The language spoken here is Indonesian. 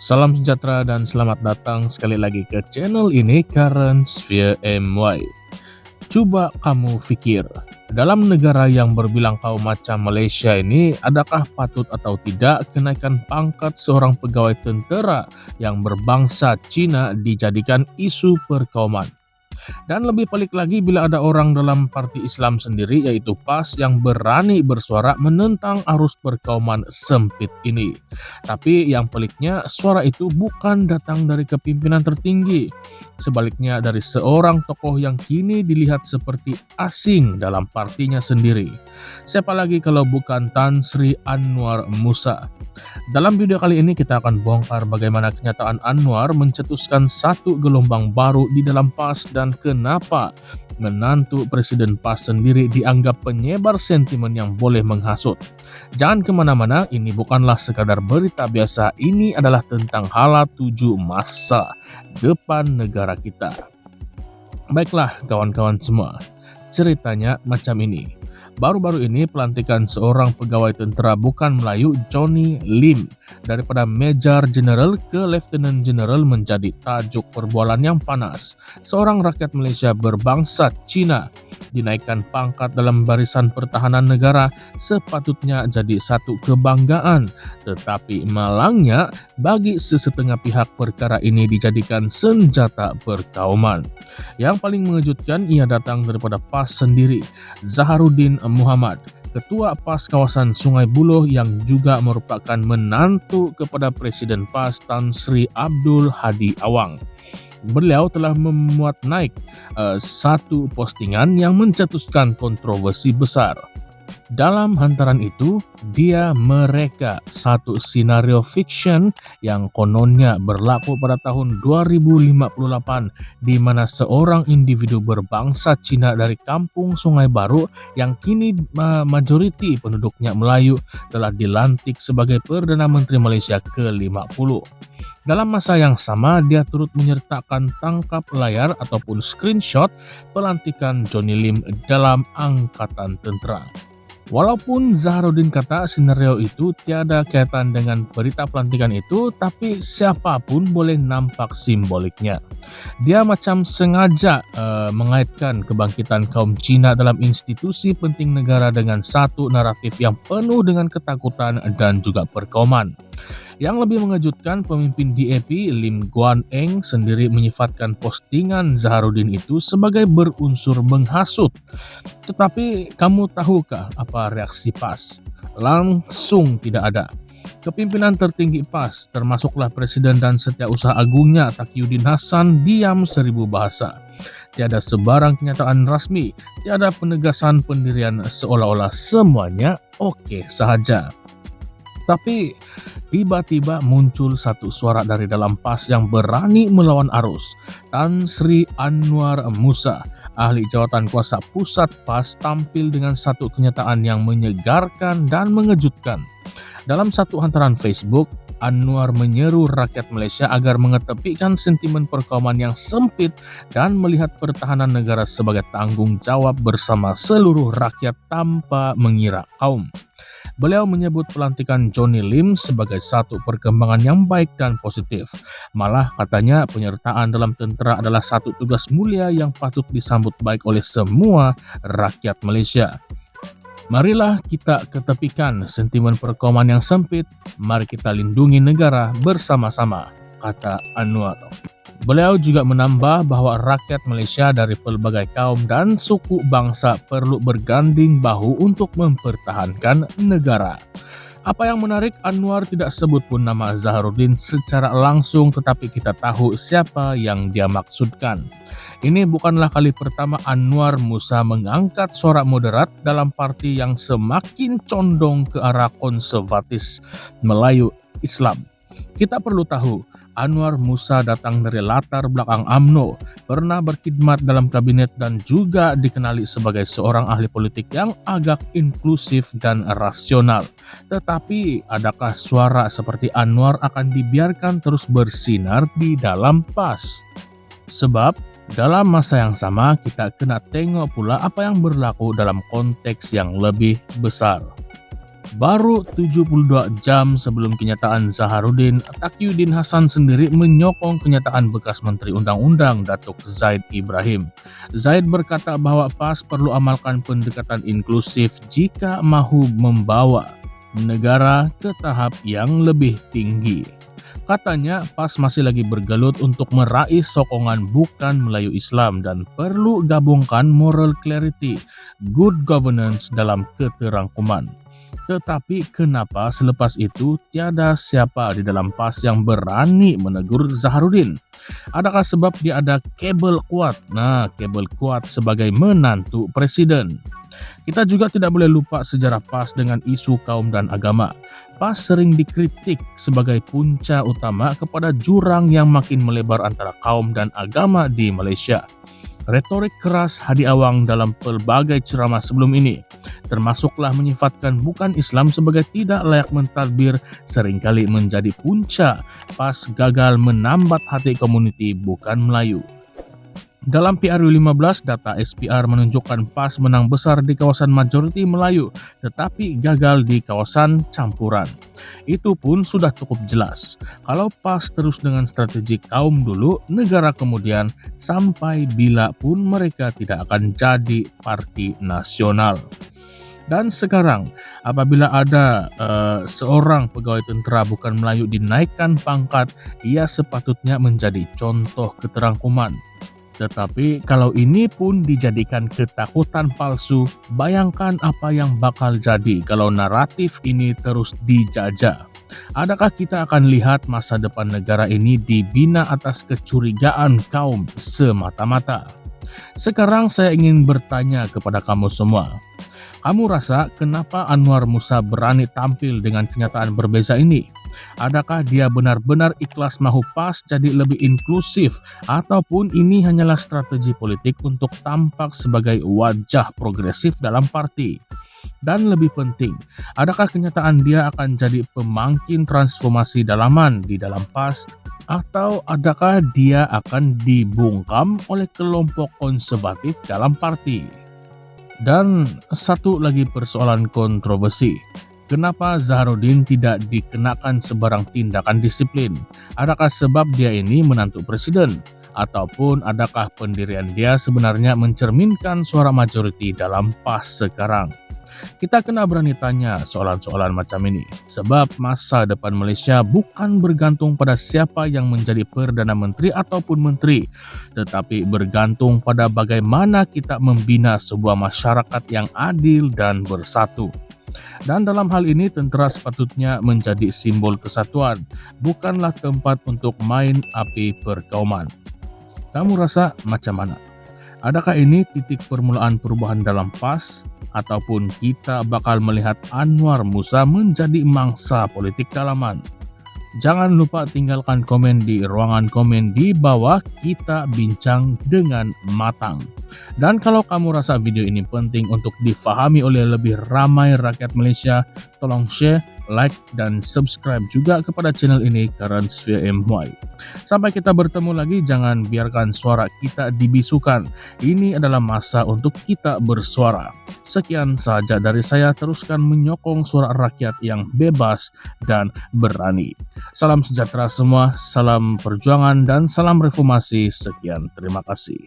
Salam sejahtera dan selamat datang sekali lagi ke channel ini Current Sphere MY. Coba kamu pikir, dalam negara yang berbilang kaum macam Malaysia ini, adakah patut atau tidak kenaikan pangkat seorang pegawai tentera yang berbangsa Cina dijadikan isu perkauman? Dan lebih pelik lagi bila ada orang dalam parti Islam sendiri, yaitu PAS, yang berani bersuara menentang arus perkauman sempit ini. Tapi yang peliknya, suara itu bukan datang dari kepimpinan tertinggi. Sebaliknya dari seorang tokoh yang kini dilihat seperti asing dalam partinya sendiri. Siapa lagi kalau bukan Tan Sri Anwar Musa. Dalam video kali ini kita akan bongkar bagaimana kenyataan Anwar mencetuskan satu gelombang baru di dalam PAS dan kenapa menantu Presiden PAS sendiri dianggap penyebar sentimen yang boleh menghasut. Jangan kemana-mana, ini bukanlah sekadar berita biasa, ini adalah tentang hala tuju masa depan negara kita. Baiklah kawan-kawan semua, ceritanya macam ini. Baru-baru ini pelantikan seorang pegawai tentera bukan Melayu, Johnny Lim, daripada Major General ke Lieutenant General menjadi tajuk perbualan yang panas. Seorang rakyat Malaysia berbangsa Cina dinaikkan pangkat dalam barisan pertahanan negara sepatutnya jadi satu kebanggaan. Tetapi malangnya bagi sesetengah pihak perkara ini dijadikan senjata perkauman. Yang paling mengejutkan ia datang daripada PAS sendiri. Zaharuddin Muhammad, Ketua PAS kawasan Sungai Buloh yang juga merupakan menantu kepada Presiden PAS Tan Sri Abdul Hadi Awang. Beliau telah memuat naik satu postingan yang mencetuskan kontroversi besar. Dalam hantaran itu, dia mereka satu skenario fiction yang kononnya berlaku pada tahun 2058, di mana seorang individu berbangsa Cina dari kampung Sungai Baru yang kini majoriti penduduknya Melayu telah dilantik sebagai Perdana Menteri Malaysia ke-50. Dalam masa yang sama, dia turut menyertakan tangkap layar ataupun screenshot pelantikan Johnny Lim dalam angkatan tentera. Walaupun Zaharuddin kata skenario itu tiada kaitan dengan berita pelantikan itu, tapi siapapun boleh nampak simboliknya. Dia macam sengaja mengaitkan kebangkitan kaum Cina dalam institusi penting negara dengan satu naratif yang penuh dengan ketakutan dan juga perkauman. Yang lebih mengejutkan, pemimpin DAP Lim Guan Eng sendiri menyifatkan postingan Zaharuddin itu sebagai berunsur menghasut. Tetapi kamu tahukah apa reaksi PAS? Langsung tidak ada. Kepimpinan tertinggi PAS, termasuklah Presiden dan Setiausaha Agungnya Taqiyuddin Hasan, diam seribu bahasa. Tiada sebarang kenyataan rasmi, tiada penegasan pendirian, seolah-olah semuanya oke sahaja. Tapi tiba-tiba muncul satu suara dari dalam PAS yang berani melawan arus. Tan Sri Anwar Musa, ahli jawatan kuasa pusat PAS, tampil dengan satu kenyataan yang menyegarkan dan mengejutkan. Dalam satu hantaran Facebook, Anwar menyeru rakyat Malaysia agar mengetepikan sentimen perkauman yang sempit dan melihat pertahanan negara sebagai tanggung jawab bersama seluruh rakyat tanpa mengira kaum. Beliau menyebut pelantikan Johnny Lim sebagai satu perkembangan yang baik dan positif. Malah katanya penyertaan dalam tentera adalah satu tugas mulia yang patut disambut baik oleh semua rakyat Malaysia. Marilah kita ketepikan sentimen perkauman yang sempit, mari kita lindungi negara bersama-sama, kata Anwar. Beliau juga menambah bahwa rakyat Malaysia dari pelbagai kaum dan suku bangsa perlu berganding bahu untuk mempertahankan negara. Apa yang menarik, Anwar tidak sebut pun nama Zaharuddin secara langsung, tetapi kita tahu siapa yang dia maksudkan. Ini bukanlah kali pertama Anwar Musa mengangkat suara moderat dalam parti yang semakin condong ke arah konservatis Melayu Islam. Kita perlu tahu, Anwar Musa datang dari latar belakang UMNO, pernah berkhidmat dalam kabinet dan juga dikenali sebagai seorang ahli politik yang agak inklusif dan rasional. Tetapi adakah suara seperti Anwar akan dibiarkan terus bersinar di dalam PAS? Sebab dalam masa yang sama kita kena tengok pula apa yang berlaku dalam konteks yang lebih besar. Baru 72 jam sebelum kenyataan Zaharudin, Taqiyuddin Hasan sendiri menyokong kenyataan bekas Menteri Undang-Undang Datuk Zaid Ibrahim. Zaid berkata bahwa PAS perlu amalkan pendekatan inklusif jika mahu membawa negara ke tahap yang lebih tinggi. Katanya PAS masih lagi bergelut untuk meraih sokongan bukan Melayu Islam dan perlu gabungkan moral clarity, good governance dalam keterangkuman. Tetapi kenapa selepas itu tiada siapa di dalam PAS yang berani menegur Zaharudin? Adakah sebab dia ada kabel kuat? Nah, kabel kuat sebagai menantu presiden. Kita juga tidak boleh lupa sejarah PAS dengan isu kaum dan agama. PAS sering dikritik sebagai punca utama kepada jurang yang makin melebar antara kaum dan agama di Malaysia. Retorik keras Hadi Awang dalam pelbagai ceramah sebelum ini, termasuklah menyifatkan bukan Islam sebagai tidak layak mentadbir, seringkali menjadi punca PAS gagal menambat hati komuniti bukan Melayu. Dalam PRU 15, data SPR menunjukkan PAS menang besar di kawasan majoriti Melayu, tetapi gagal di kawasan campuran. Itu pun sudah cukup jelas. Kalau PAS terus dengan strategi kaum dulu, negara kemudian, sampai bila pun mereka tidak akan jadi parti nasional. Dan sekarang, apabila ada seorang pegawai tentera bukan Melayu dinaikkan pangkat, ia sepatutnya menjadi contoh keterangkuman. Tetapi kalau ini pun dijadikan ketakutan palsu, bayangkan apa yang bakal jadi kalau naratif ini terus dijajah. Adakah kita akan lihat masa depan negara ini dibina atas kecurigaan kaum semata-mata? Sekarang saya ingin bertanya kepada kamu semua. Kamu rasa kenapa Anwar Musa berani tampil dengan kenyataan berbeza ini? Adakah dia benar-benar ikhlas mahu PAS jadi lebih inklusif, ataupun ini hanyalah strategi politik untuk tampak sebagai wajah progresif dalam parti? Dan lebih penting, adakah kenyataan dia akan jadi pemangkin transformasi dalaman di dalam PAS, atau adakah dia akan dibungkam oleh kelompok konservatif dalam parti? Dan satu lagi persoalan kontroversi. Kenapa Zaharudin tidak dikenakan sebarang tindakan disiplin? Adakah sebab dia ini menantu presiden? Ataupun adakah pendirian dia sebenarnya mencerminkan suara majoriti dalam PAS sekarang? Kita kena berani tanya soalan-soalan macam ini, sebab masa depan Malaysia bukan bergantung pada siapa yang menjadi Perdana Menteri ataupun Menteri, tetapi bergantung pada bagaimana kita membina sebuah masyarakat yang adil dan bersatu. Dan dalam hal ini tentera sepatutnya menjadi simbol kesatuan, bukanlah tempat untuk main api perkauman. Kamu rasa macam mana? Adakah ini titik permulaan perubahan dalam PAS, ataupun kita bakal melihat Anwar Musa menjadi mangsa politik dalaman? Jangan lupa tinggalkan komen di ruangan komen di bawah, kita bincang dengan matang. Dan kalau kamu rasa video ini penting untuk difahami oleh lebih ramai rakyat Malaysia, tolong share, like, dan subscribe juga kepada channel ini Currents via MY. Sampai kita bertemu lagi, jangan biarkan suara kita dibisukan. Ini adalah masa untuk kita bersuara. Sekian saja dari saya, teruskan menyokong suara rakyat yang bebas dan berani. Salam sejahtera semua, salam perjuangan, dan salam reformasi. Sekian, terima kasih.